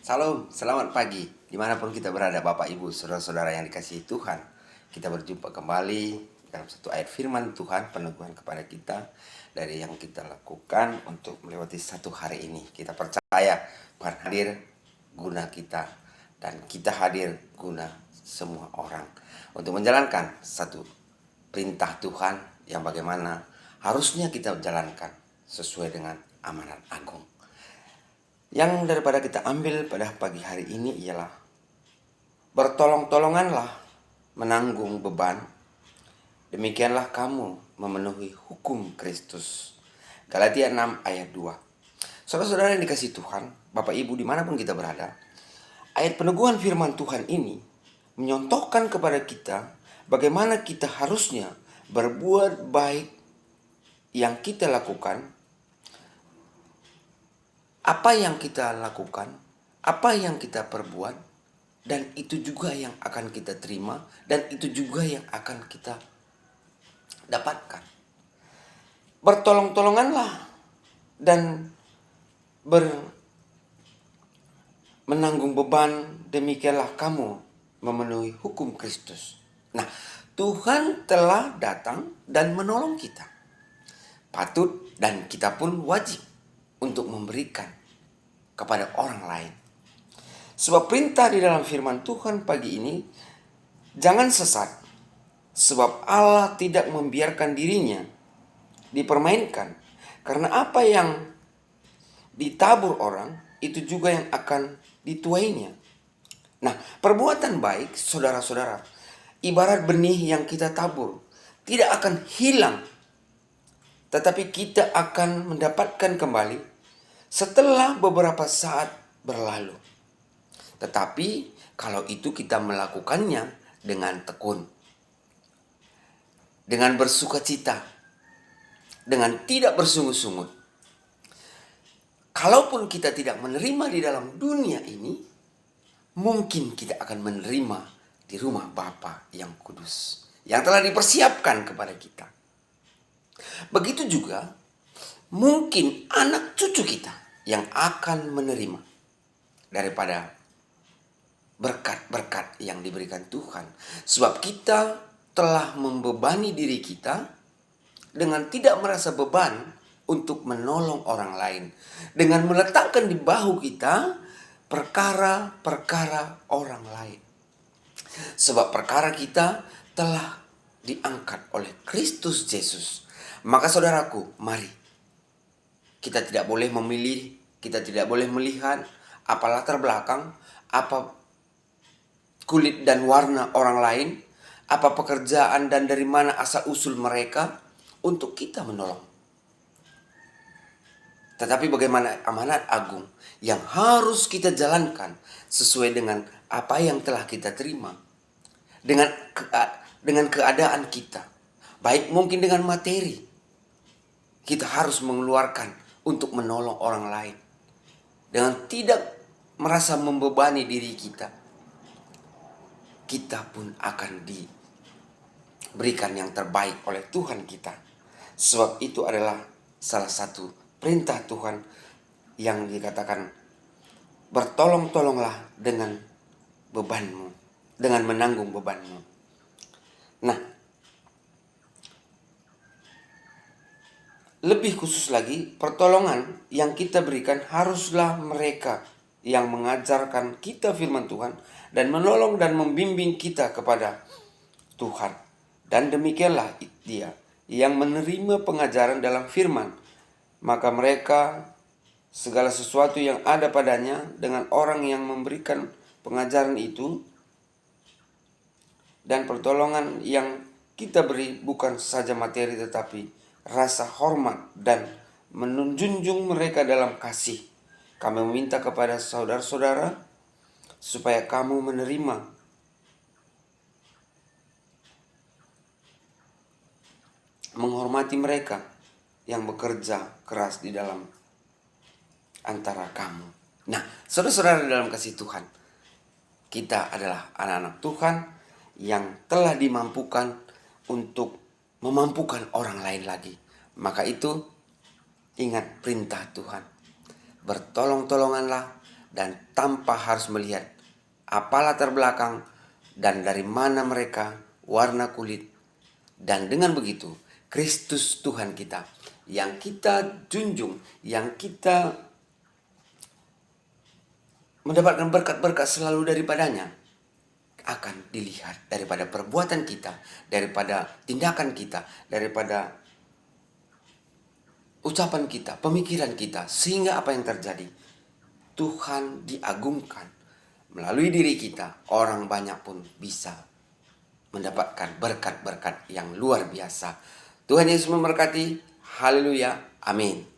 Salam, selamat pagi. Dimanapun kita berada, Bapak, Ibu, Saudara-saudara yang dikasihi Tuhan. Kita berjumpa kembali dalam satu ayat firman Tuhan, peneguhan kepada kita dari yang kita lakukan untuk melewati satu hari ini. Kita percaya Tuhan hadir guna kita, dan kita hadir guna semua orang untuk menjalankan satu perintah Tuhan yang bagaimana harusnya kita jalankan sesuai dengan amanat agung. Yang daripada kita ambil pada pagi hari ini ialah bertolong-tolonganlah menanggung beban, demikianlah kamu memenuhi hukum Kristus. Galatia 6 ayat 2. Saudara-saudara yang dikasihi Tuhan, Bapak Ibu dimanapun kita berada, ayat peneguhan firman Tuhan ini menyontohkan kepada kita bagaimana kita harusnya berbuat baik yang kita lakukan. Apa yang kita lakukan, apa yang kita perbuat, dan itu juga yang akan kita terima, dan itu juga yang akan kita dapatkan. Bertolong-tolonganlah dan menanggung beban, demikianlah kamu memenuhi hukum Kristus. Nah, Tuhan telah datang dan menolong kita. Patut dan kita pun wajib untuk memberikan kepada orang lain. Sebab perintah di dalam firman Tuhan pagi ini, jangan sesat, sebab Allah tidak membiarkan dirinya dipermainkan. Karena apa yang ditabur orang, itu juga yang akan dituainya. Nah, perbuatan baik, saudara-saudara, ibarat benih yang kita tabur, tidak akan hilang, tetapi kita akan mendapatkan kembali setelah beberapa saat berlalu. Tetapi kalau itu kita melakukannya dengan tekun, dengan bersukacita, dengan tidak bersungut-sungut. Kalaupun kita tidak menerima di dalam dunia ini, mungkin kita akan menerima di rumah Bapa yang kudus, yang telah dipersiapkan kepada kita. Begitu juga mungkin anak cucu kita yang akan menerima daripada berkat-berkat yang diberikan Tuhan. Sebab kita telah membebani diri kita dengan tidak merasa beban untuk menolong orang lain, dengan meletakkan di bahu kita perkara-perkara orang lain. Sebab perkara kita telah diangkat oleh Kristus Yesus. Maka saudaraku, mari kita tidak boleh memilih, kita tidak boleh melihat apa latar belakang, apa kulit dan warna orang lain, apa pekerjaan dan dari mana asal-usul mereka untuk kita menolong. Tetapi bagaimana amanat agung yang harus kita jalankan sesuai dengan apa yang telah kita terima. Dengan keadaan kita, baik mungkin dengan materi, kita harus mengeluarkan untuk menolong orang lain dengan tidak merasa membebani diri kita. Kita pun akan diberikan yang terbaik oleh Tuhan kita. Sebab itu adalah salah satu perintah Tuhan yang dikatakan, bertolong-tolonglah dengan bebanmu, dengan menanggung bebanmu. Nah, lebih khusus lagi, pertolongan yang kita berikan haruslah mereka yang mengajarkan kita firman Tuhan dan menolong dan membimbing kita kepada Tuhan. Dan demikianlah dia yang menerima pengajaran dalam firman. Maka mereka segala sesuatu yang ada padanya dengan orang yang memberikan pengajaran itu, dan pertolongan yang kita beri bukan saja materi tetapi rasa hormat dan menunjunjung mereka dalam kasih. Kami meminta kepada saudara-saudara supaya kamu menerima menghormati mereka yang bekerja keras di dalam antara kamu. Nah, saudara-saudara dalam kasih Tuhan, kita adalah anak-anak Tuhan yang telah dimampukan untuk memampukan orang lain lagi. Maka itu ingat perintah Tuhan. Bertolong-tolonganlah dan tanpa harus melihat apa latar belakang dan dari mana mereka, warna kulit. Dan dengan begitu, Kristus Tuhan kita yang kita junjung, yang kita mendapatkan berkat-berkat selalu daripadanya, akan dilihat daripada perbuatan kita, daripada tindakan kita, daripada ucapan kita, pemikiran kita. Sehingga apa yang terjadi? Tuhan diagungkan. Melalui diri kita, orang banyak pun bisa mendapatkan berkat-berkat yang luar biasa. Tuhan Yesus memberkati. Haleluya. Amin.